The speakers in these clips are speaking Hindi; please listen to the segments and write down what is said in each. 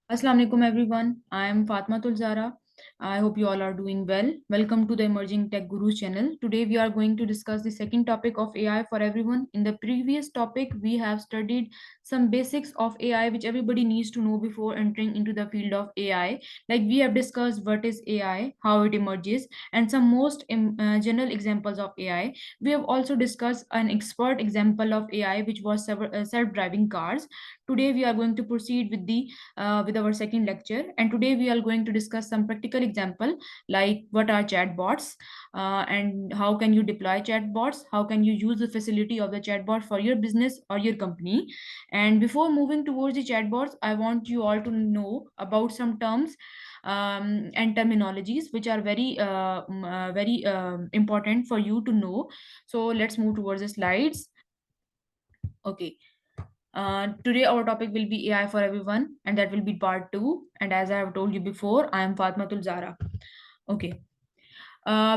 Assalamu alaikum everyone. I am Fatma Tulzara. I hope you all are doing well. Welcome to the Emerging Tech Gurus channel. Today we are going to discuss the second topic of AI for everyone. In the previous topic, we have studied some basics of AI which everybody needs to know before entering into the field of AI. Like we have discussed what is AI, how it emerges, and some most general examples of AI. We have also discussed an expert example of AI which was self-driving cars. Today we are going to proceed with our second lecture, and today we are going to discuss some practical example like what are chatbots, and how can you deploy chatbots, how can you use the facility of the chatbot for your business or your company. And before moving towards the chatbots, I want you all to know about some terms and terminologies which are very important for you to know. So let's move towards the slides. Okay. Today our topic will be AI for everyone, and that will be part two. And as I have told you before, I am Fatmatul Zara. Okay.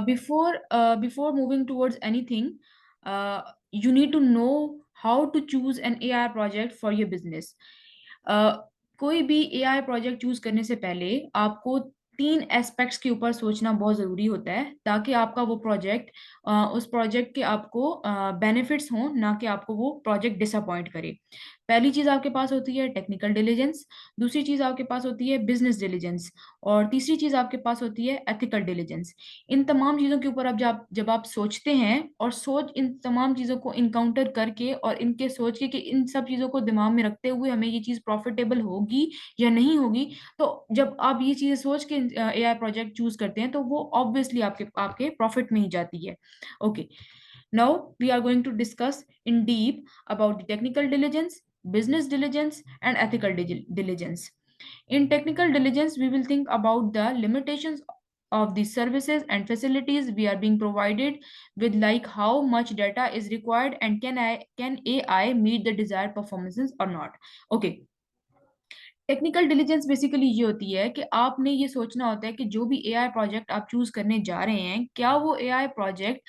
Before moving towards anything, you need to know how to choose an AI project for your business. uh, कोई भी एआई प्रोजेक्ट चूज करने से पहले आपको तीन एस्पेक्ट्स के ऊपर सोचना बहुत ज़रूरी होता है, ताकि आपका वो प्रोजेक्ट उस प्रोजेक्ट के आपको बेनिफिट्स हों, ना कि आपको वो प्रोजेक्ट डिसअपॉइंट करे। पहली चीज़ आपके पास होती है टेक्निकल डिलीजेंस, दूसरी चीज़ आपके पास होती है बिजनेस डिलीजेंस, और तीसरी चीज़ आपके पास होती है एथिकल डिलीजेंस। इन तमाम चीज़ों के ऊपर अब जब आप सोचते हैं और सोच इन तमाम चीज़ों को इनकाउंटर करके और इनके सोच के कि इन सब चीज़ों को दिमाग में रखते हुए हमें ये चीज़ प्रॉफिटेबल होगी या नहीं होगी, तो जब आप ये चीज़ें सोच के एआई प्रोजेक्ट चूज करते हैं तो वो ऑब्वियसली आपके आपके प्रॉफिट में ही जाती है। Okay, now we are going to discuss in deep about the technical diligence, business diligence, and ethical diligence. In technical diligence, we will think about the limitations of the services and facilities we are being provided with, like how much data is required and can AI meet the desired performances or not. Okay, technical diligence basically ये होती है कि आपने ये सोचना होता है कि जो भी एआई प्रोजेक्ट आप चूज करने जा रहे हैं, क्या वो एआई प्रोजेक्ट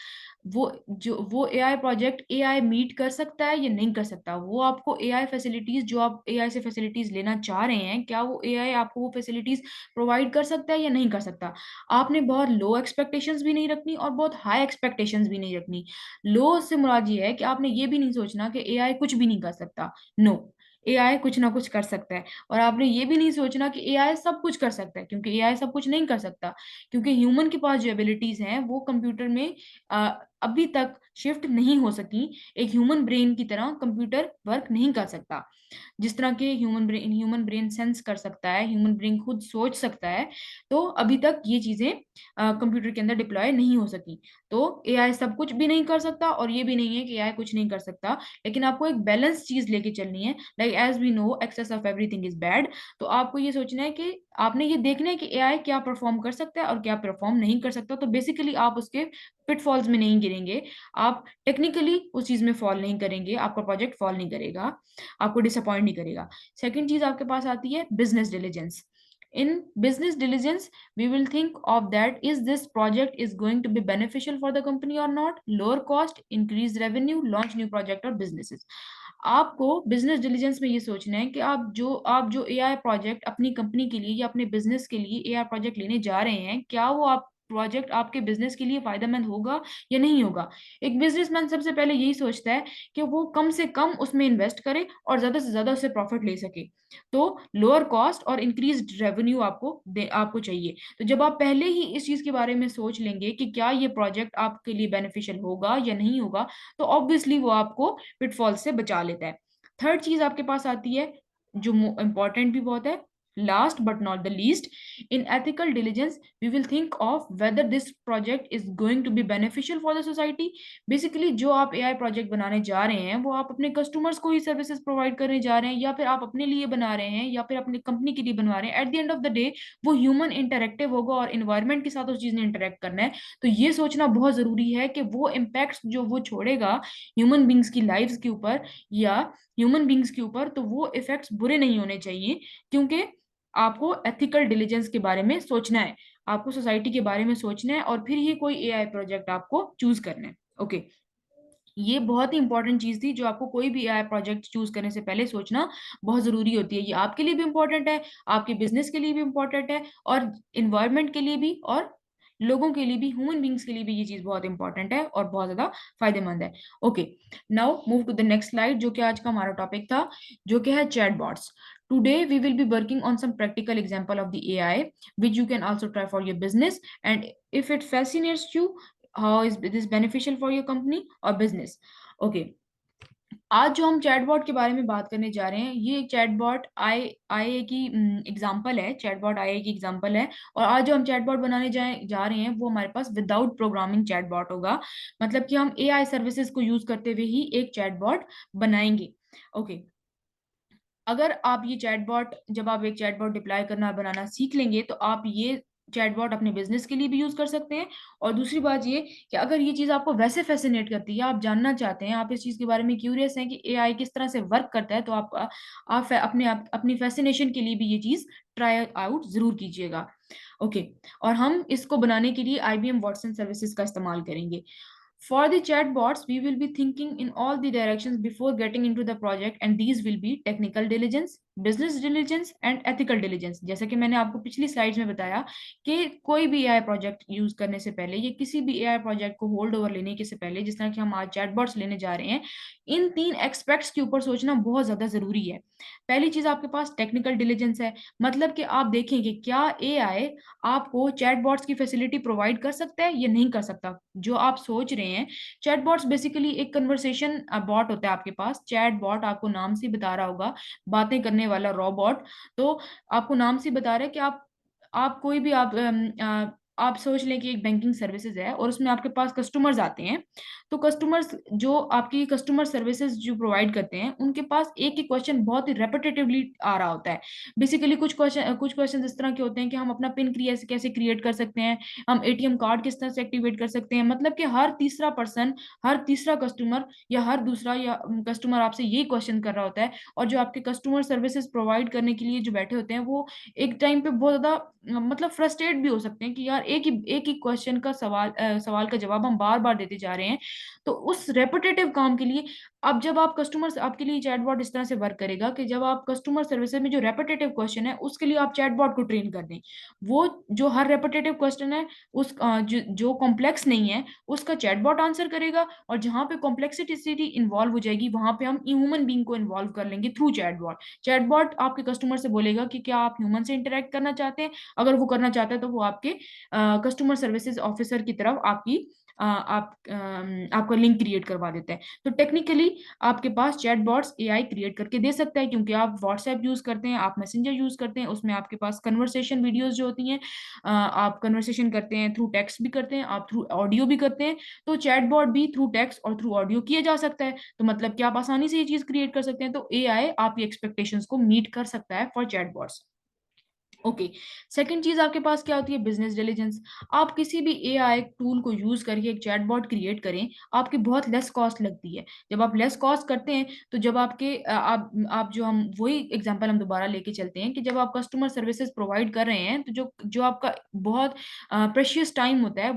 वो एआई प्रोजेक्ट एआई मीट कर सकता है या नहीं कर सकता। वो आपको एआई फैसिलिटीज जो आप एआई से फैसिलिटीज लेना चाह रहे हैं, क्या वो एआई आपको वो फैसिलिटीज प्रोवाइड कर सकता है या नहीं कर सकता। आपने बहुत लो एक्सपेक्टेशंस भी नहीं रखनी और बहुत हाई एक्सपेक्टेशंस भी नहीं रखनी। लो से मुराद ये है कि आपने ये भी नहीं सोचना कि एआई कुछ भी नहीं कर सकता। नो, एआई कुछ ना कुछ कर सकता है। और आपने ये भी नहीं सोचना कि एआई सब कुछ कर सकता है, क्योंकि एआई सब कुछ नहीं कर सकता। क्योंकि ह्यूमन के पास जो एबिलिटीज हैं वो कंप्यूटर में अभी तक शिफ्ट नहीं हो सकी। एक ह्यूमन ब्रेन की तरह कंप्यूटर वर्क नहीं कर सकता। जिस तरह के ह्यूमन ब्रेन सेंस कर सकता है, ह्यूमन ब्रेन खुद सोच सकता है, तो अभी तक ये चीजें कंप्यूटर के अंदर डिप्लॉय नहीं हो सकी। तो एआई सब कुछ भी नहीं कर सकता और ये भी नहीं है कि एआई कुछ नहीं कर सकता, लेकिन आपको एक बैलेंस चीज लेके चलनी है। Like as we know, excess of everything is bad. तो आपको ये सोचना है कि आपने ये देखना है कि एआई क्या परफॉर्म कर सकता है और क्या परफॉर्म नहीं कर सकता। तो बेसिकली आप उसके पिटफॉल्स में नहीं गिरेंगे, आप टेक्निकली उस चीज में फॉल नहीं करेंगे, आपका प्रोजेक्ट फॉल नहीं करेगा, आपको डिसअपॉइंट नहीं करेगा। सेकंड चीज आपके पास आती है business diligence. In business diligence, we will think of that, is this project is going to be beneficial for the company or not, lower cost, increase revenue, launch new project or businesses। आपको बिजनेस डिलीजेंस में ये सोचना है कि आप जो एआई प्रोजेक्ट अपनी कंपनी के लिए या अपने बिजनेस के लिए एआई प्रोजेक्ट लेने जा रहे हैं, क्या वो आप प्रोजेक्ट आपके बिजनेस के लिए फायदेमंद होगा या नहीं होगा। एक बिजनेसमैन सबसे पहले यही सोचता है कि वो कम से कम उसमें इन्वेस्ट करे और ज्यादा से ज्यादा उससे प्रॉफिट ले सके। तो लोअर कॉस्ट और इंक्रीज रेवेन्यू आपको चाहिए। तो जब आप पहले ही इस चीज के बारे में सोच लेंगे कि क्या ये प्रोजेक्ट आपके लिए बेनिफिशियल होगा या नहीं होगा, तो ऑब्वियसली वो आपको पिटफॉल से बचा लेता है। थर्ड चीज आपके पास आती है जो इंपॉर्टेंट भी बहुत है, last but not the least, in ethical diligence we will think of whether this project is going to be beneficial for the society। Basically जो आप एआई प्रोजेक्ट बनाने जा रहे हैं वो आप अपने कस्टमर्स को ही सर्विसेज प्रोवाइड करने जा रहे हैं, या फिर आप अपने लिए बना रहे हैं, या फिर अपनी कंपनी के लिए बनवा रहे हैं। At the end of the day वो ह्यूमन इंटरेक्टिव होगा और इन्वायरमेंट के साथ उस चीज ने इंटरेक्ट करना है। तो ये सोचना बहुत जरूरी है कि वो इम्पैक्ट जो वो छोड़ेगा ह्यूमन बींग्स की लाइफ के ऊपर या ह्यूमन बींग्स के ऊपर, तो वो इफेक्ट्स बुरे नहीं होने चाहिए। क्योंकि आपको एथिकल डिलीजेंस के बारे में सोचना है, आपको सोसाइटी के बारे में सोचना है, और फिर ही कोई एआई प्रोजेक्ट आपको चूज करना है। ओके, ये बहुत ही इंपॉर्टेंट चीज थी जो आपको कोई भी एआई प्रोजेक्ट चूज करने से पहले सोचना बहुत जरूरी होती है। ये आपके लिए भी इंपॉर्टेंट है, आपके बिजनेस के लिए भी इंपॉर्टेंट है, और इन्वायरमेंट के लिए भी, और लोगों के लिए भी, ह्यूमन बींग्स के लिए भी ये चीज बहुत इंपॉर्टेंट है और बहुत ज्यादा फायदेमंद है। Okay, now move to the next slide, जो कि आज का हमारा टॉपिक था, जो कि है chatbots. Today we will be working on some practical example of the AI, which you can also try for your business. And if it fascinates you, how is this beneficial for your company or business? Okay, आज जो हम चैटबॉट के बारे में बात करने जा रहे हैं, ये एक चैटबॉट आई आई की एग्जांपल है, चैटबॉट आई की एग्जांपल है। और आज जो हम चैटबॉट बनाने जा रहे हैं वो हमारे पास विदाउट प्रोग्रामिंग चैटबॉट होगा। मतलब कि हम एआई सर्विसेज को यूज करते हुए ही एक चैटबॉट बनाएंगे। ओके, अगर आप ये चैटबॉट, जब आप एक चैटबॉट डिप्लॉय करना बनाना सीख लेंगे तो आप ये चैटबॉट अपने बिजनेस के लिए भी यूज कर सकते हैं। और दूसरी बात ये कि अगर ये चीज आपको वैसे फैसिनेट करती है, आप जानना चाहते हैं, आप इस चीज के बारे में क्यूरियस हैं कि एआई किस तरह से वर्क करता है, तो आप अपनी फैसिनेशन के लिए भी ये चीज ट्राई आउट जरूर कीजिएगा। ओके, और हम इसको बनाने के लिए आईबीएम वॉटसन सर्विसेज का इस्तेमाल करेंगे। For the chatbots, we will be thinking in all the directions before getting into the project, and these will be technical diligence, business diligence and ethical diligence। जैसा कि मैंने आपको पिछली स्लाइड्स में बताया कि कोई भी एआई प्रोजेक्ट यूज करने से पहले, या किसी भी एआई प्रोजेक्ट को होल्ड ओवर लेने के से पहले, जिस तरह कि हम आज चैटबॉट्स लेने जा रहे हैं, इन 3 एक्सपेक्ट्स के ऊपर सोचना बहुत ज्यादा जरूरी है। पहली चीज, आपके पास टेक्निकल डिलीजेंस है, मतलब कि आप देखें कि क्या एआई आपको चैटबॉट्स की फैसिलिटी प्रोवाइड कर सकता है या नहीं कर सकता। जो आप सोच रहे हैं, चैटबॉट्स बेसिकली एक कन्वर्सेशन बॉट होता है आपके पास। चैटबॉट आपको नाम से बता रहा होगा, बातें करने वाला रोबोट। तो आपको नाम से बता रहा है कि आप कोई भी आप सोच लें कि एक बैंकिंग सर्विसेज है और उसमें आपके पास कस्टमर्स आते हैं। तो कस्टमर्स, जो आपकी कस्टमर सर्विसेज जो प्रोवाइड करते हैं, उनके पास एक ही क्वेश्चन बहुत ही रेपिटेटिवली आ रहा होता है। बेसिकली कुछ क्वेश्चन इस तरह के होते हैं कि हम अपना पिन कैसे कैसे क्रिएट कर सकते हैं, हम एटीएम कार्ड किस तरह से एक्टिवेट कर सकते हैं। मतलब कि हर तीसरा पर्सन, हर तीसरा कस्टमर, या हर दूसरा या कस्टमर आपसे यही क्वेश्चन कर रहा होता है। और जो आपके कस्टमर सर्विसेज प्रोवाइड करने के लिए जो बैठे होते हैं, वो एक टाइम पे बहुत ज्यादा मतलब फ्रस्ट्रेट भी हो सकते हैं कि यार एक ही क्वेश्चन का सवाल का जवाब हम बार बार देते जा रहे हैं। तो उस रेपिटेटिव काम के लिए, अब जब आप कस्टमर, आपके लिए चैटबॉट इस तरह से वर्क करेगा कि जब आप कस्टमर सर्विसेज में जो रेपिटेटिव क्वेश्चन है उसके लिए आप चैटबॉट को ट्रेन कर दें, वो जो हर रेपिटेटिव क्वेश्चन है, जो कॉम्प्लेक्स नहीं है, उसका चैटबॉट आंसर करेगा। और जहां पे कॉम्प्लेक्सिटी इन्वॉल्व हो जाएगी, वहां पे हम ह्यूमन बींग को इन्वॉल्व कर लेंगे थ्रू चैटबॉट। चैटबॉट आपके कस्टमर से बोलेगा कि क्या आप ह्यूमन से इंटरेक्ट करना चाहते हैं। अगर वो करना चाहता है तो वो आपके कस्टमर सर्विसेज ऑफिसर की तरफ आपका लिंक क्रिएट करवा देता है। तो टेक्निकली आपके पास चैटबॉट्स एआई क्रिएट करके दे सकता है, क्योंकि आप व्हाट्सएप यूज करते हैं, आप मैसेंजर यूज करते हैं, उसमें आपके पास कन्वर्सेशन वीडियोस जो होती हैं, आप कन्वर्सेशन करते हैं, थ्रू टेक्स्ट भी करते हैं, आप थ्रू ऑडियो भी करते हैं। तो चैटबॉट भी थ्रू टेक्स्ट और थ्रू ऑडियो किया जा सकता है। तो मतलब कि आप आसानी से ये चीज क्रिएट कर सकते हैं। तो एआई आपकी एक्सपेक्टेशंस को मीट कर सकता है फॉर चैटबॉट्स। ओके, सेकंड चीज आपके पास क्या होती है, बिजनेस डिलीजेंस। आप किसी भी एआई टूल को यूज करके एक चैटबॉट क्रिएट करें, आपकी बहुत लेस कॉस्ट लगती है। जब आप लेस कॉस्ट करते हैं, तो जब आप जो हम वही एग्जांपल हम दोबारा लेके चलते हैं कि जब आप कस्टमर सर्विसेज प्रोवाइड कर रहे हैं, तो जो जो आपका बहुत प्रेशियस टाइम होता है,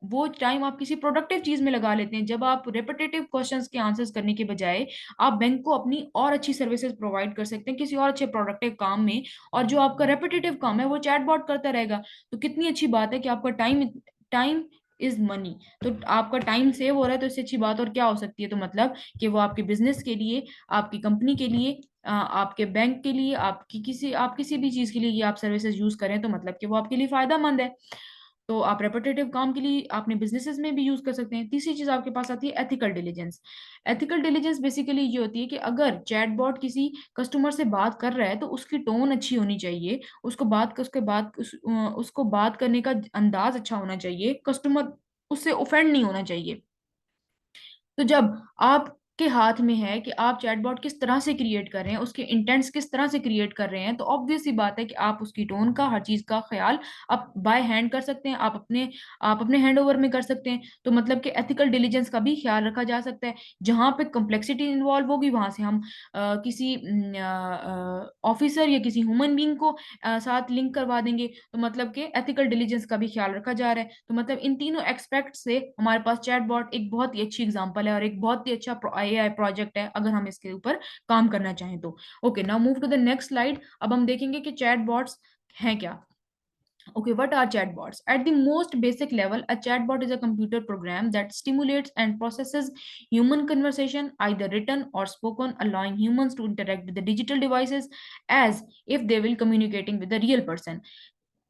वो टाइम आप किसी प्रोडक्टिव चीज में लगा लेते हैं। जब आप रिपीटेटिव क्वेश्चंस के आंसर्स करने के बजाय, आप बैंक को अपनी और अच्छी सर्विसेज प्रोवाइड कर सकते हैं किसी और अच्छे प्रोडक्टिव काम में। और जो आपका रेपिटेटिव काम है वो चैटबॉट करता रहेगा। तो कितनी अच्छी बात है कि आपका टाइम इज मनी। तो आपका टाइम सेव हो रहा है, तो इससे अच्छी बात और क्या हो सकती है। तो मतलब कि वो आपके बिजनेस के लिए, आपकी कंपनी के लिए, आपके बैंक के लिए, आप किसी भी चीज के लिए ये आप सर्विसेज यूज करें, तो मतलब कि वो आपके लिए फायदा मंद है। तो आप रेपिटेटिव काम के लिए अपने बिजनेसेस में भी यूज कर सकते हैं। तीसरी चीज आपके पास आती है ethical diligence. Ethical diligence basically ये होती है कि अगर चैटबॉट किसी कस्टमर से बात कर रहा है, तो उसकी टोन अच्छी होनी चाहिए, उसको बात करने का अंदाज अच्छा होना चाहिए, कस्टमर उससे ऑफेंड नहीं होना चाहिए। तो जब आप के हाथ में है कि आप चैटबॉट किस तरह से क्रिएट कर रहे हैं, उसके इंटेंट्स किस तरह से क्रिएट कर रहे हैं। तो ऑब्वियस सी बात है कि आप उसकी टोन का, हर चीज का ख्याल आप बाय हैंड कर सकते हैं, आप अपने हैंड ओवर में कर सकते हैं। तो मतलब कि एथिकल डिलीजेंस का भी ख्याल रखा जा सकता है। जहां पे कॉम्प्लेक्सिटी इन्वॉल्व होगी वहां से हम किसी ऑफिसर या किसी ह्यूमन बीइंग को साथ लिंक करवा देंगे। तो मतलब कि एथिकल डिलीजेंस का भी ख्याल रखा जा रहा है। तो मतलब इन तीनों एक्सपेक्ट से हमारे पास चैटबॉट एक बहुत ही अच्छी एग्जांपल है और एक बहुत ही अच्छा एआई प्रोजेक्ट है, अगर हम इसके ऊपर काम करना चाहें तो। Okay, now move to the next slide. अब हम देखेंगे कि चैटबॉट्स हैं क्या। Okay, what are chatbots? At the most basic level, a chatbot is a computer program that stimulates and processes human conversation, either written or spoken, allowing humans to interact with the digital devices as if they will communicating with a real person.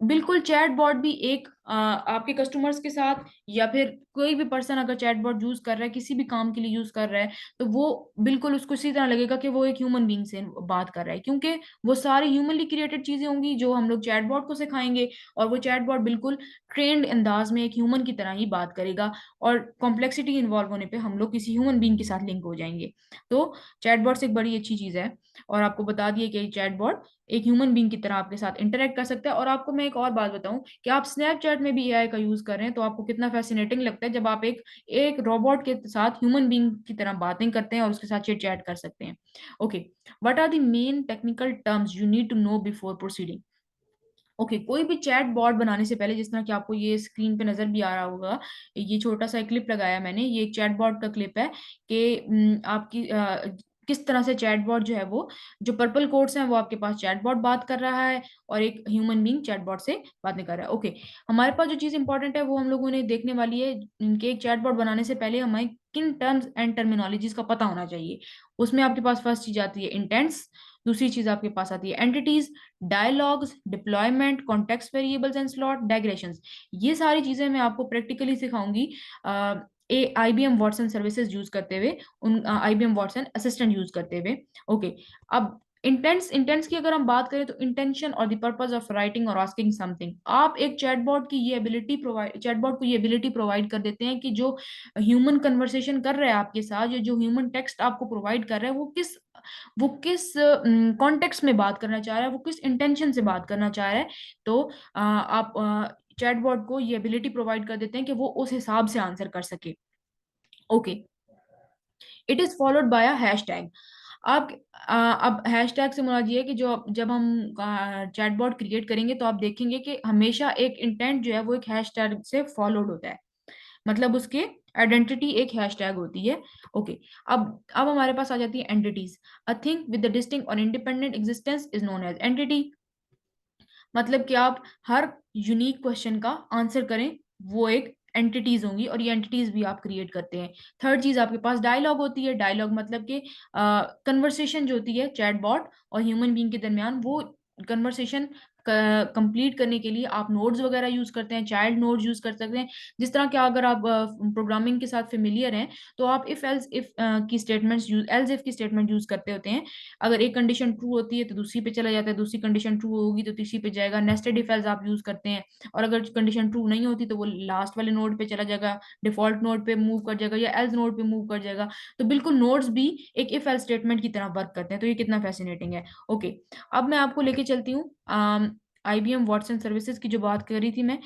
बिल्कुल चैट बॉट भी एक आपके कस्टमर्स के साथ या फिर कोई भी पर्सन अगर चैट बॉट यूज कर रहा है, किसी भी काम के लिए यूज कर रहा है, तो वो बिल्कुल उसको इसी तरह लगेगा कि वो एक ह्यूमन बीइंग से बात कर रहा है, क्योंकि वो सारी ह्यूमनली क्रिएटेड चीजें होंगी जो हम लोग चैट बॉट को सिखाएंगे। और वो चैट बॉट बिल्कुल ट्रेंड अंदाज में एक ह्यूमन की तरह ही बात करेगा। और कॉम्प्लेक्सिटी इन्वॉल्व होने पे हम लोग किसी ह्यूमन बीइंग के साथ लिंक हो जाएंगे। तो चैट बॉट्स एक बड़ी अच्छी चीज है। और आपको बता दिए कि चैट बॉट एक ह्यूमन बीइंग की तरह आपके साथ इंटरेक्ट कर सकता है। और आपको मैं एक और बात बताऊं कि आप स्नैपचैट में भी एआई का यूज कर रहे हैं, तो आपको कितना फैसिनेटिंग लगता है जब आप एक एक रोबोट के साथ ह्यूमन बीइंग की तरह बातें करते हैं और उसके साथ चिट चैट कर सकते हैं। Okay, what are the main technical terms you need to know before proceeding. Okay, कोई भी चैट बॉट बनाने से पहले, जिस तरह कि आपको ये स्क्रीन पे नजर भी आ रहा होगा, ये छोटा सा क्लिप लगाया मैंने, ये एक चैट बॉट का क्लिप है कि आपकी किस तरह से चैट बॉट जो है वो, जो पर्पल कोड्स हैं वो आपके पास चैट बॉट बात कर रहा है और एक ह्यूमन बीइंग चैट बॉट से बात नहीं कर रहा है। ओके, हमारे पास जो चीज इंपॉर्टेंट है वो हम लोगों ने देखने वाली है। इनके एक चैट बॉट बनाने से पहले हमें किन टर्म्स एंड टर्मिनोलॉजीज का पता होना चाहिए। उसमें आपके पास फर्स्ट चीज आती है इंटेंट्स, दूसरी चीज आपके पास आती है entities, dialogues, deployment, context variables and slot digressions. ये सारी चीजें मैं आपको प्रैक्टिकली सिखाऊंगी आईबीएम वॉटसन सर्विसेज यूज करते हुए, उन आईबीएम वॉटसन असिस्टेंट यूज करते हुए। ओके, अब इंटेंट्स की अगर हम बात करें तो इंटेंशन और द पर्पस ऑफ राइटिंग और आस्किंग समथिंग। आप एक चैटबॉट को ये एबिलिटी प्रोवाइड कर देते हैं कि जो ह्यूमन कन्वर्सेशन कर रहा है आपके साथ, या जो ह्यूमन टेक्स्ट आपको प्रोवाइड कर रहा है, वो किस कॉन्टेक्स्ट में बात करना चाह रहा है, वो किस इंटेंशन से बात करना चाह रहा है। तो आप चैटबॉट को ये एबिलिटी प्रोवाइड कर देते हैं कि वो उस हिसाब से आंसर कर सके। Okay, it is followed by a hashtag. आप अब हैशटैग से मुराद ये है कि जो जब हम चैटबॉट क्रिएट करेंगे तो आप देखेंगे कि हमेशा एक इंटेंट जो है वो एक हैशटैग से फॉलोड होता है। मतलब उसके आइडेंटिटी एक हैशटैग होती है। ओके, अब हमारे पास आ जाती है entities. A thing with the distinct और independent existence is known as entity. मतलब कि आप हर यूनिक क्वेश्चन का आंसर करें, वो एक एंटिटीज होंगी, और ये एंटिटीज भी आप क्रिएट करते हैं। थर्ड चीज आपके पास डायलॉग होती है। डायलॉग मतलब कि कन्वर्सेशन जो होती है चैटबॉट और ह्यूमन बीइंग के दरमियान, वो कन्वर्सेशन कंप्लीट करने के लिए आप नोड्स वगैरह यूज करते हैं, चाइल्ड नोड्स यूज कर सकते हैं। जिस तरह के अगर आप प्रोग्रामिंग के साथ फेमिलियर हैं तो आप इफ एल्स इफ की स्टेटमेंट्स यूज एल्स इफ की स्टेटमेंट यूज करते होते हैं। अगर एक कंडीशन ट्रू होती है तो दूसरी पे चला जाता है, दूसरी कंडीशन ट्रू होगी तो तीसरी पे जाएगा। नेस्टेड इफ एल्स आप यूज करते हैं, और अगर कंडीशन ट्रू नहीं होती तो वो लास्ट वाले नोड पे चला जाएगा, डिफॉल्ट नोड पे मूव कर जाएगा या एल्स नोड पे मूव कर जाएगा। तो बिल्कुल नोड्स भी एक इफ एल्स स्टेटमेंट की तरह वर्क करते हैं। तो ये कितना फैसिनेटिंग है। ओके, अब मैं आपको लेके चलती हूँ आईबीएम वॉटसन सर्विसेज की जो बात कर रही थी मैं।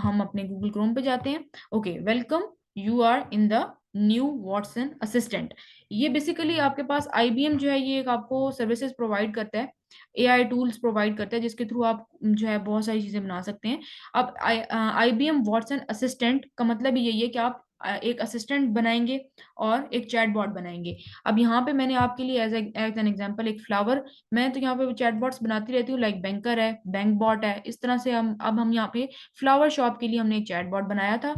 हम अपने गूगल क्रोम पे जाते हैं। Okay, welcome, you are in the new Watson assistant. ये बेसिकली आपके पास आईबीएम जो है ये एक आपको सर्विसेज प्रोवाइड करता है, एआई टूल्स प्रोवाइड करता है, जिसके थ्रू आप जो है बहुत सारी चीजें बना सकते हैं। अब आईबीएम वॉटसन असिस्टेंट का मतलब यही है कि आप एक असिस्टेंट बनाएंगे और एक चैटबॉट बनाएंगे। अब यहाँ पे मैंने आपके लिए एज एन एग्जांपल एक फ्लावर, मैं तो यहाँ पे चैटबॉट्स बनाती रहती हूँ, लाइक बैंकर है, बैंक बॉट है, इस तरह से हम यहाँ पे फ्लावर शॉप के लिए हमने एक चैटबॉट बनाया था।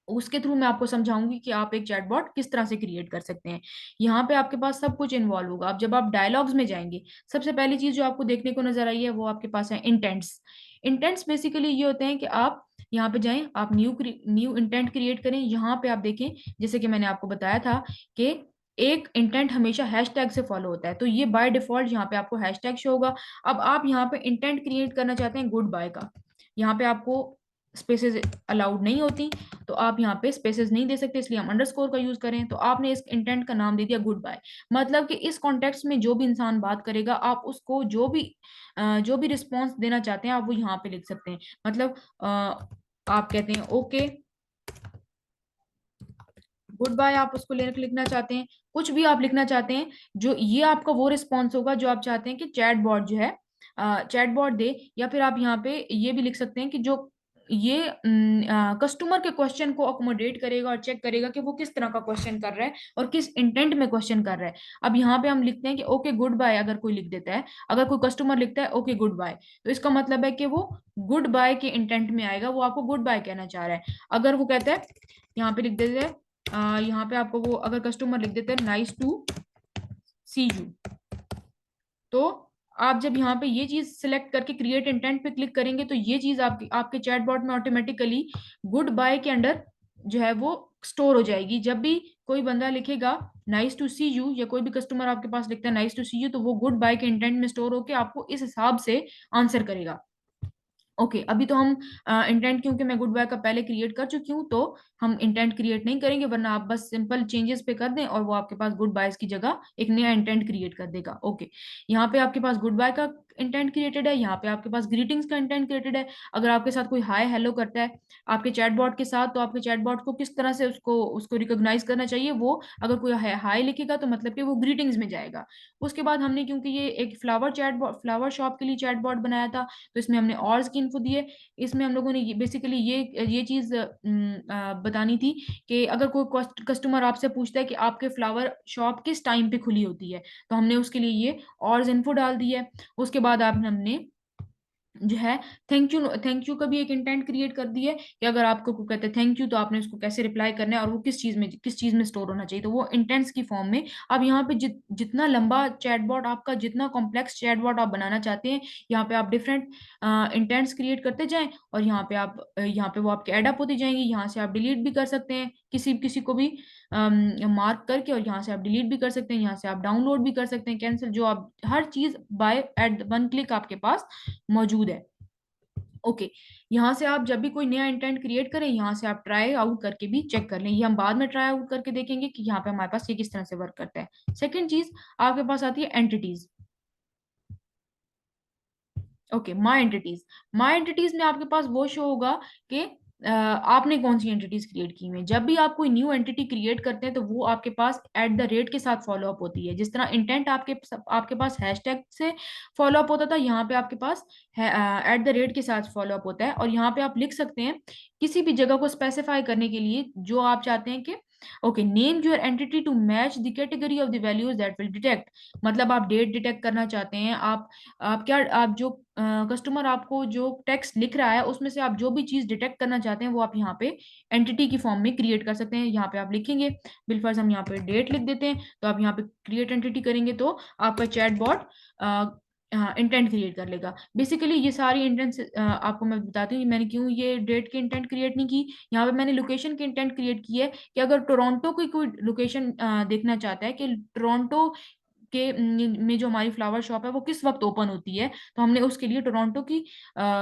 उसके थ्रू मैं आपको समझाऊंगी कि आप एक चैटबॉट किस तरह से क्रिएट कर सकते हैं। यहाँ पे आपके पास सब कुछ इन्वॉल्व होगा। अब जब आप डायलॉग्स में जाएंगे, सबसे पहली चीज जो आपको देखने को नजर आई है वो आपके पास है इंटेंट्स। इंटेंट्स बेसिकली ये होते हैं कि आप यहाँ पे जाएं, आप न्यू इंटेंट क्रिएट करें। यहाँ पे आप देखें, जैसे कि मैंने आपको बताया था कि एक इंटेंट हमेशा हैशटैग से फॉलो होता है, तो ये बाय डिफॉल्ट यहाँ पे आपको हैशटैग शो होगा। अब आप यहाँ पे इंटेंट क्रिएट करना चाहते हैं गुड बाय का, यहाँ पे आपको स्पेसेस अलाउड नहीं होती, तो आप यहाँ पे स्पेसेस नहीं दे सकते, इसलिए हम अंडरस्कोर का यूज करें। तो आपने इस इंटेंट का नाम दे दिया गुड बाय। मतलब कि इस कॉन्टेक्स्ट में जो भी इंसान बात करेगा, आप उसको जो भी रिस्पॉन्स देना चाहते हैं, आप वो यहाँ पे लिख सकते हैं। मतलब आप कहते हैं ओके गुड बाय, आप उसको लिखना चाहते हैं, कुछ भी आप लिखना चाहते हैं, जो ये आपका वो रिस्पॉन्स होगा जो आप चाहते हैं कि चैट बॉट जो है चैट बॉट दे। या फिर आप यहाँ पे ये भी लिख सकते हैं कि जो ये कस्टमर के क्वेश्चन को अकोमोडेट करेगा और चेक करेगा कि वो किस तरह का क्वेश्चन कर रहा है और किस इंटेंट में क्वेश्चन कर रहा है। अब यहाँ पे हम लिखते हैं कि ओके गुड बाय, अगर कोई लिख देता है, अगर कोई कस्टमर लिखता है ओके गुड बाय, तो इसका मतलब है कि वो गुड बाय के इंटेंट में आएगा, वो आपको गुड बाय कहना चाह रहा है। अगर वो कहता है, यहाँ पे लिख देते हैं, यहाँ पे आपको वो अगर कस्टमर लिख देते हैं नाइस टू सी यू, तो आप जब यहाँ पे ये चीज सिलेक्ट करके क्रिएट इंटेंट पे क्लिक करेंगे, तो ये चीज आपके आपके चैटबॉट में ऑटोमेटिकली गुड बाय के अंडर जो है वो स्टोर हो जाएगी। जब भी कोई बंदा लिखेगा नाइस टू सी यू, या कोई भी कस्टमर आपके पास लिखता है नाइस टू सी यू, तो वो गुड बाय के इंटेंट में स्टोर होके आपको इस हिसाब से आंसर करेगा। ओके अभी तो हम इंटेंट, क्योंकि मैं गुड बाय का पहले क्रिएट कर चुकी हूँ, तो हम इंटेंट क्रिएट नहीं करेंगे, वरना आप बस सिंपल चेंजेस पे कर दें और वो आपके पास गुड बायस की जगह एक नया इंटेंट क्रिएट कर देगा। ओके यहाँ पे आपके पास गुड बाय का इंटेंट क्रिएटेड है, यहाँ पे आपके पास ग्रीटिंग्स का इंटेंट क्रिएटेड है। अगर आपके साथ कोई हाय हेलो करता है आपके चैटबॉट के साथ, तो आपके चैटबॉट को किस तरह से उसको उसको रिकॉग्नाइज करना चाहिए, वो अगर कोई हाय लिखेगा तो मतलब कि वो ग्रीटिंग्स में जाएगा। उसके बाद हमने, क्योंकि ये एक फ्लावर शॉप के लिए चैटबॉट बनाया था, तो इसमें हमने और की इन्फो दी है। इसमें हम लोगों ने बेसिकली ये चीज बतानी थी कि अगर कोई कस्टमर आपसे पूछता है कि आपके फ्लावर शॉप किस टाइम पे खुली होती है, तो हमने उसके लिए ये और इन्फो डाल दी है। उसके बाद आपने हमने जो है थैंक यू का भी एक इंटेंट क्रिएट कर दी है कि अगर आपको कोई कहते हैं थैंक यू, तो आपने उसको कैसे रिप्लाई करना है और वो किस चीज में स्टोर होना चाहिए, तो वो इंटेंट्स की फॉर्म में। अब यहाँ पे जितना लंबा चैटबॉट आपका, जितना कॉम्प्लेक्स चैटबॉट आप बनाना चाहते हैं, यहाँ पे आप डिफरेंट इंटेंट्स क्रिएट करते जाएं, और यहाँ पे यहाँ पे वो आपके एड अप होती जाएंगी। यहाँ से आप डिलीट भी कर सकते हैं किसी किसी को भी मार्क करके, और यहाँ से आप डिलीट भी कर सकते हैं, यहाँ से आप डाउनलोड भी कर सकते हैं, कैंसिल, जो आप हर चीज बाय एट वन क्लिक आपके पास मौजूद है। ओके यहाँ से आप जब भी कोई नया इंटेंट क्रिएट करें, यहाँ से आप ट्राई आउट करके भी चेक कर लें। ये हम बाद में ट्राई आउट करके देखेंगे कि यहाँ पे हमारे पास ये किस तरह से वर्क करता है। सेकंड चीज आपके पास आती है एंटिटीज। ओके माई एंटिटीज में आपके पास वो शो होगा कि आपने कौन सी एंटिटीज क्रिएट की हुई हैं। जब भी आप कोई न्यू एंटिटी क्रिएट करते हैं, तो वो आपके पास एट द रेट के साथ फॉलो अप होती है। जिस तरह इंटेंट आपके पास हैशटैग से फॉलो अप होता था, यहाँ पे आपके पास एट द रेट के साथ फॉलो अप होता है। और यहाँ पे आप लिख सकते हैं किसी भी जगह को स्पेसिफाई करने के लिए जो आप चाहते हैं कि okay name your entity to match the category of the values that will detect. मतलब आप डेट डिटेक्ट करना चाहते हैं, आप जो कस्टमर आपको जो टेक्स्ट लिख रहा है उसमें से आप जो भी चीज डिटेक्ट करना चाहते हैं, वो आप यहाँ पे एंटिटी की फॉर्म में क्रिएट कर सकते हैं। यहाँ पे आप लिखेंगे बिलफर्ज, हम यहाँ पे डेट लिख देते हैं, तो आप यहाँ पे क्रिएट एंटिटी करेंगे, तो आपका चैट बॉट इंटेंट क्रिएट कर लेगा। बेसिकली ये सारी इंटेंट आपको मैं बताती हूँ मैंने क्यों ये डेट के इंटेंट क्रिएट नहीं की। यहाँ पे मैंने लोकेशन के इंटेंट क्रिएट की है कि अगर टोरंटो की कोई लोकेशन देखना चाहता है कि टोरंटो के में जो हमारी फ्लावर शॉप है वो किस वक्त ओपन होती है, तो हमने उसके लिए टोरंटो की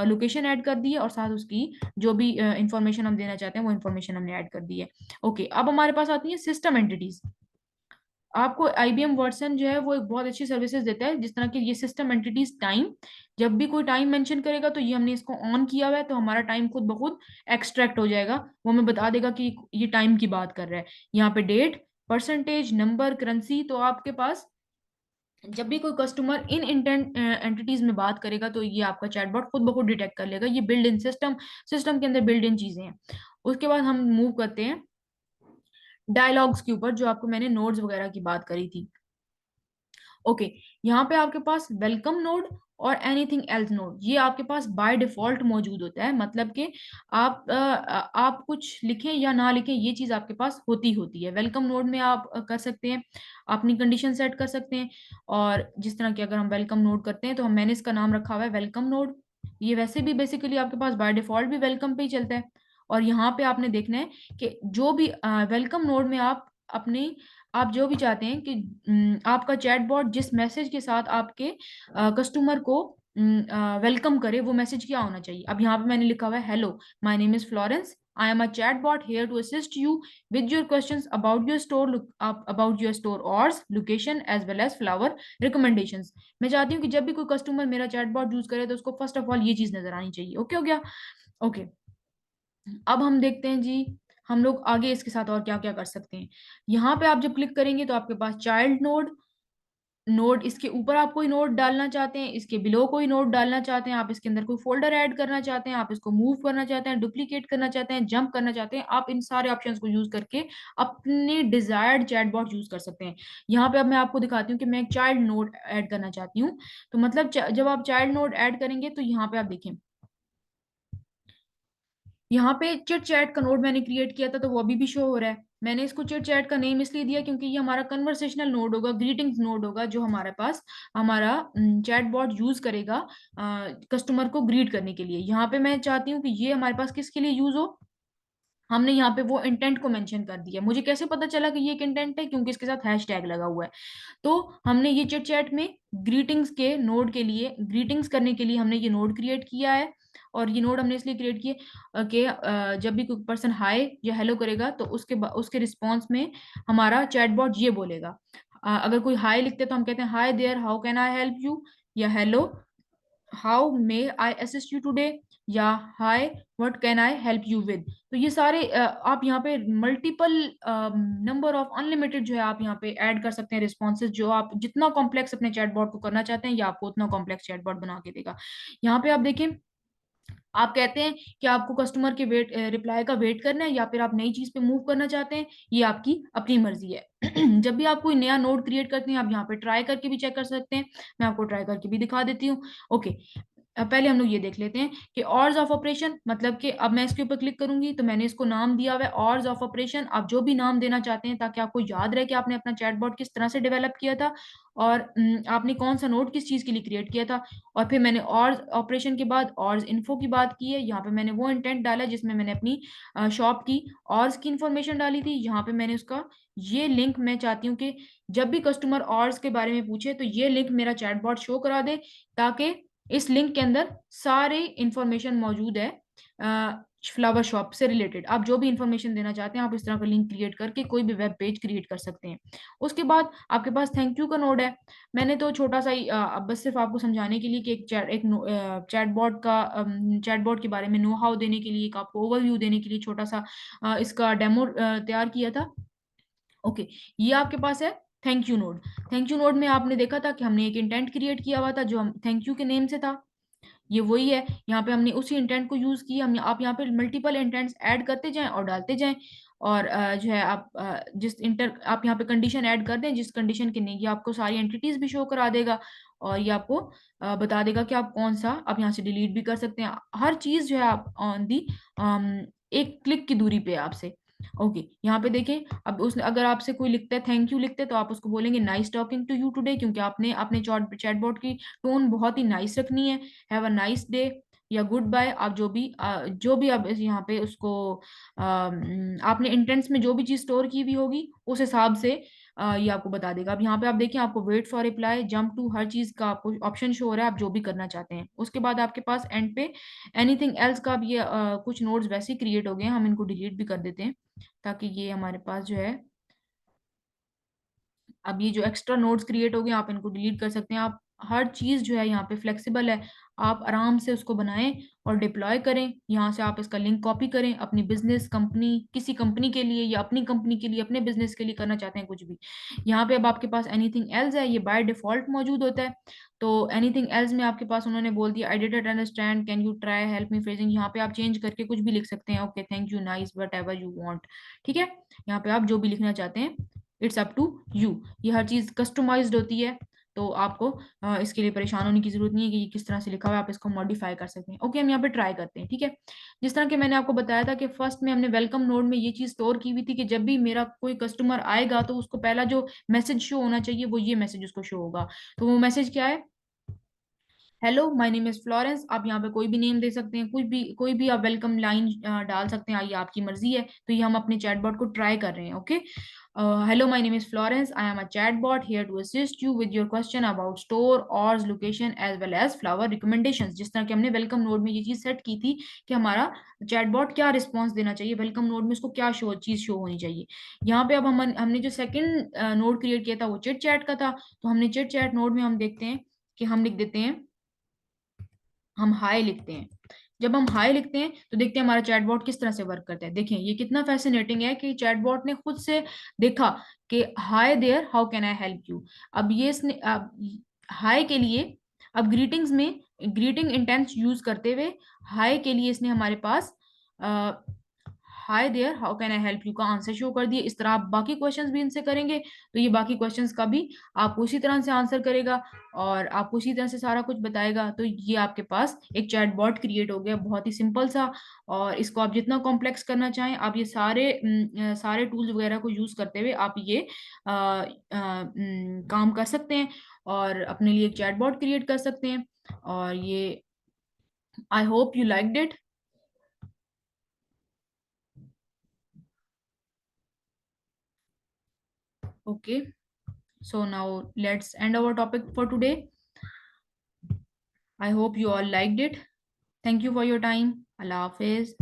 लोकेशन ऐड कर दी है, और साथ उसकी जो भी इंफॉर्मेशन हम देना चाहते हैं वो इंफॉर्मेशन हमने ऐड कर दी है। ओके अब हमारे पास आती है सिस्टम एंटिटीज। आपको आईबीएम वर्सन जो है वो एक बहुत अच्छी सर्विसेज देता है, जिस तरह की ये सिस्टम एंटिटीज टाइम। जब भी कोई टाइम मेंशन करेगा, तो ये हमने इसको ऑन किया हुआ है, तो हमारा टाइम खुद ब खुद एक्सट्रैक्ट हो जाएगा, वो हमें बता देगा कि ये टाइम की बात कर रहा है। यहाँ पे डेट, परसेंटेज, नंबर, करेंसी, तो आपके पास जब भी कोई कस्टमर इन इंटेंट एंटिटीज में बात करेगा, तो ये आपका चैटबॉट खुद ब खुद डिटेक्ट कर लेगा। ये बिल्ड इन सिस्टम के अंदर बिल्ड इन चीजें हैं। उसके बाद हम मूव करते हैं डायलॉग्स के ऊपर, जो आपको मैंने नोड्स वगैरह की बात करी थी। ओके यहाँ पे आपके पास वेलकम नोड और एनीथिंग एल्स नोड, ये आपके पास बाय डिफॉल्ट मौजूद होता है। मतलब कि आप कुछ लिखें या ना लिखें, ये चीज आपके पास होती है। वेलकम नोड में आप कर सकते हैं, अपनी कंडीशन सेट कर सकते हैं। और जिस तरह की अगर हम वेलकम नोड करते हैं, तो मैंने इसका नाम रखा हुआ है वेलकम नोड। ये वैसे भी बेसिकली आपके पास बाय डिफॉल्ट भी वेलकम पे ही चलता है। और यहाँ पे आपने देखना है कि जो भी वेलकम नोड में आप जो भी चाहते हैं कि आपका चैटबॉट जिस मैसेज के साथ आपके कस्टमर को वेलकम करे, वो मैसेज क्या होना चाहिए। अब यहाँ पे मैंने लिखा हुआ है, hello my name is Florence, I am a chatbot here to assist you with your questions about your store, about your store hours location as well as flower recommendations. मैं चाहती हूँ कि जब भी कोई कस्टमर मेरा चैटबॉट यूज करे तो उसको फर्स्ट ऑफ ऑल ये चीज नजर आनी चाहिए। ओके हो गया। ओके, अब हम देखते हैं जी, हम लोग आगे इसके साथ और क्या क्या कर सकते हैं। यहाँ पे आप जब क्लिक करेंगे तो आपके पास चाइल्ड नोड, नोड, इसके ऊपर आप कोई नोड डालना चाहते हैं, इसके बिलो कोई नोड डालना चाहते हैं, आप इसके अंदर कोई फोल्डर ऐड करना चाहते हैं, आप इसको मूव करना चाहते हैं, डुप्लीकेट करना चाहते हैं, जंप करना चाहते हैं, आप इन सारे ऑप्शंस को यूज करके अपने डिजायर्ड चैटबॉट यूज कर सकते हैं। यहाँ पे अब मैं आपको दिखाती हूँ कि मैं एक चाइल्ड नोड ऐड करना चाहती हूँ। तो मतलब जब आप चाइल्ड नोड ऐड करेंगे तो यहाँ पे आप देखें, यहाँ पे चिट चैट का नोड मैंने क्रिएट किया था तो वो अभी भी शो हो रहा है। मैंने इसको चिट चैट का नेम इसलिए दिया क्योंकि ये हमारा कन्वर्सेशनल नोड होगा, ग्रीटिंग्स नोड होगा, जो हमारे पास हमारा चैट बॉट यूज करेगा कस्टमर को ग्रीट करने के लिए। यहाँ पे मैं चाहती हूँ कि ये हमारे पास किसके लिए यूज हो। हमने यहाँ पे वो इंटेंट को मेंशन कर दिया। मुझे कैसे पता चला कि ये एक इंटेंट है, क्योंकि इसके साथ हैश टैग लगा हुआ है। तो हमने ये चिट चैट में ग्रीटिंग्स के नोड के लिए, ग्रीटिंग्स करने के लिए हमने ये नोड क्रिएट किया है। और ये नोड हमने इसलिए क्रिएट किए कि जब भी कोई पर्सन हाय या हेलो करेगा तो उसके रिस्पॉन्स में हमारा चैटबॉट ये बोलेगा। अगर कोई हाय लिखते तो हम कहते हैं hi there, how can I help you, या hello how may I assist you today, या hi what can I help you with. तो ये सारे आप यहाँ पे मल्टीपल नंबर ऑफ अनलिमिटेड जो है आप यहाँ पे ऐड कर सकते हैं रिस्पॉन्सेज, जो आप जितना कॉम्प्लेक्स अपने चैटबॉट को करना चाहते हैं या आपको उतना कॉम्प्लेक्स चैटबॉट बना के देगा। यहाँ पे आप देखें, आप कहते हैं कि आपको कस्टमर के रिप्लाई का वेट करना है या फिर आप नई चीज पे मूव करना चाहते हैं, ये आपकी अपनी मर्जी है। जब भी आप कोई नया नोड क्रिएट करते हैं आप यहाँ पे ट्राई करके भी चेक कर सकते हैं। मैं आपको ट्राई करके भी दिखा देती हूँ। ओके, पहले हम लोग ये देख लेते हैं कि ऑर्स ऑफ ऑपरेशन, मतलब कि अब मैं इसके ऊपर क्लिक करूंगी तो मैंने इसको नाम दिया हुआ है ऑर्स ऑफ ऑपरेशन। आप जो भी नाम देना चाहते हैं ताकि आपको याद रहे कि आपने अपना चैटबॉट किस तरह से डेवलप किया था और आपने कौन सा नोड किस चीज के लिए क्रिएट किया था। और फिर मैंने और ऑपरेशन के बाद और इन्फो की बात की है। यहाँ पे मैंने वो इंटेंट डाला जिसमें मैंने अपनी शॉप की और की इंफॉर्मेशन डाली थी। यहाँ पे मैंने उसका ये लिंक, मैं चाहती हूँ कि जब भी कस्टमर ऑर्स के बारे में पूछे तो ये लिंक मेरा चैटबॉट शो करा दे, ताकि इस लिंक के अंदर सारे इंफॉर्मेशन मौजूद है फ्लावर शॉप से रिलेटेड। आप जो भी इंफॉर्मेशन देना चाहते हैं आप इस तरह का लिंक क्रिएट करके कोई भी वेब पेज क्रिएट कर सकते हैं। उसके बाद आपके पास थैंक यू का नोड है। मैंने तो छोटा सा ही अब बस सिर्फ आपको समझाने के लिए कि एक चैटबॉट का चैटबॉट के बारे में नो हाउ देने के लिए, एक आपको ओवरव्यू देने के लिए छोटा सा इसका डेमो तैयार किया था। ओके, ये आपके पास है thank you node. Thank you node में आपने देखा था कि हमने एक इंटेंट क्रिएट किया हुआ था जो हम थैंक यू के नेम से था। ये वही है, यहाँ पे हमने उसी इंटेंट को यूज किया। हम आप यहाँ पे मल्टीपल इंटेंट्स ऐड करते जाएं और डालते जाएं। और जो है आप जिस इंटर आप यहाँ पे कंडीशन ऐड कर दें जिस कंडीशन के नहीं, ये आपको सारी एंटिटीज भी शो करा देगा और ये आपको बता देगा कि आप कौन सा, आप यहाँ से डिलीट भी कर सकते हैं। हर चीज जो है आप ऑन दी एक क्लिक की दूरी पे है आपसे। ओके, यहाँ पे देखें, अब उसने अगर आपसे कोई लिखता है थैंक यू लिखते हैं तो आप उसको बोलेंगे nice talking to you today, क्योंकि आपने अपने चैटबॉट की टोन बहुत ही नाइस रखनी है। हैव अ नाइस डे या गुड बाय, आप जो भी आप यहाँ पे उसको आपने इंटेंट्स में जो भी चीज स्टोर की हुई होगी उस हिसाब से ये आपको बता देगा। अब यहाँ पे आप देखिए, आपको wait for reply, jump to, हर चीज का आपको ऑप्शन शो हो रहा है आप जो भी करना चाहते हैं। उसके बाद आपके पास एंड पे एनीथिंग एल्स का, अब ये कुछ नोड्स वैसे ही क्रिएट हो गए हैं, हम इनको डिलीट भी कर देते हैं ताकि ये हमारे पास जो है, अब ये जो एक्स्ट्रा नोड्स क्रिएट हो गए आप इनको डिलीट कर सकते हैं। आप हर चीज जो है यहाँ पे फ्लेक्सिबल है, आप आराम से उसको बनाएं और डिप्लॉय करें। यहाँ से आप इसका लिंक कॉपी करें, अपनी बिजनेस कंपनी, किसी कंपनी के लिए या अपनी कंपनी के लिए, अपने बिजनेस के लिए करना चाहते हैं कुछ भी। यहाँ पे अब आपके पास एनीथिंग एल्स है, ये बाय डिफॉल्ट मौजूद होता है। तो एनीथिंग एल्स में आपके पास उन्होंने बोल दिया I didn't understand, can you try help me phrasing. यहाँ पे आप चेंज करके कुछ भी लिख सकते हैं, okay thank you, nice, what ever you want. ठीक है, यहाँ पे आप जो भी लिखना चाहते हैं इट्स अप टू यू। ये हर चीज कस्टमाइज्ड होती है, तो आपको इसके लिए परेशान होने की जरूरत नहीं है कि ये किस तरह से लिखा हुआ है, आप इसको मॉडिफाई कर सकते हैं। ओके, हम यहाँ पे ट्राई करते हैं। ठीक है, जिस तरह के मैंने आपको बताया था कि फर्स्ट में हमने वेलकम नोड में ये चीज स्टोर की हुई थी कि जब भी मेरा कोई कस्टमर आएगा तो उसको पहला जो मैसेज शो होना चाहिए वो ये मैसेज उसको शो होगा। तो वो मैसेज क्या है, hello my name is Florence. आप यहाँ पे कोई भी नेम दे सकते हैं, कोई भी आप वेलकम लाइन डाल सकते हैं, ये आपकी मर्जी है। तो ये हम अपने चैटबॉट को ट्राई कर रहे हैं। Okay, hello my name is Florence, I am a chatbot here to assist you with your question about store और location as well as flower recommendations. जिस तरह कि हमने वेलकम नोड में ये चीज सेट की थी कि हमारा चैटबॉट क्या रिस्पॉन्स देना चाहिए, वेलकम नोड में उसको क्या चीज शो होनी चाहिए। यहाँ पे अब हमने जो सेकंड नोड क्रिएट किया था वो चिट चैट का था। तो हमने चिट चैट नोड में हम देखते हैं कि हम लिख देते हैं, हम हाय लिखते हैं। जब हम हाय लिखते हैं तो देखते हैं हमारा चैटबॉट किस तरह से वर्क करता है। देखिए ये कितना फैसिनेटिंग है कि चैटबॉट ने खुद से देखा कि hi there, how can I help you. अब ये इसने अब हाय के लिए, अब ग्रीटिंग्स में ग्रीटिंग इंटेंस यूज करते हुए हाय के लिए इसने हमारे पास hi there how can I help you का आंसर शो कर दिए। इस तरह आप बाकी क्वेश्चंस भी इनसे करेंगे तो ये बाकी क्वेश्चंस का भी आपको उसी तरह से आंसर करेगा और आपको उसी तरह से सारा कुछ बताएगा। तो ये आपके पास एक चैट बॉट क्रिएट हो गया, बहुत ही सिंपल सा। और इसको आप जितना कॉम्प्लेक्स करना चाहें, आप ये सारे टूल्स वगैरह को यूज करते हुए आप ये काम कर सकते हैं और अपने लिए एक चैट बॉट क्रिएट कर सकते हैं। और ये I hope you liked it. Okay, so now let's end our topic for today. I hope you all liked it. Thank you for your time. Allah Hafiz.